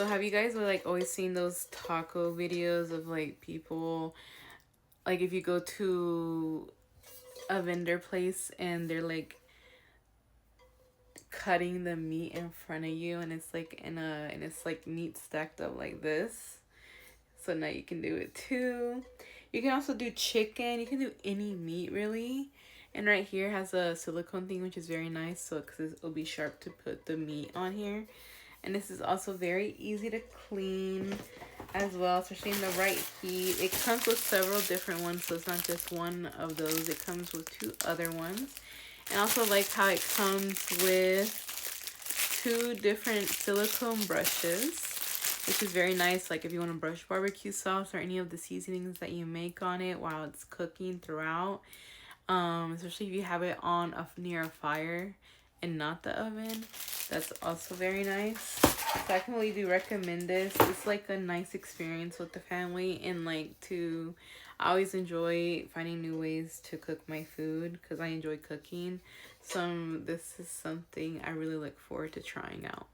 So have you guys like always seen those taco videos of like people, like if you go to a vendor place and they're like cutting the meat in front of you, and it's like and it's like meat stacked up like this. So now you can do it too. You can also do chicken. You can do any meat really. And right here has a silicone thing, which is very nice. So because it'll be sharp to put the meat on here. And this is also very easy to clean as well, especially in the right heat. It comes with several different ones, so it's not just one of those. It comes with two other ones. And I also like how it comes with two different silicone brushes, which is very nice. Like if you want to brush barbecue sauce or any of the seasonings that you make on it while it's cooking throughout, especially if you have it on near a fire and not the oven, that's also very nice. So I can really do recommend this. It's like a nice experience with the family, and like I always enjoy finding new ways to cook my food because I enjoy cooking. So this is something I really look forward to trying out.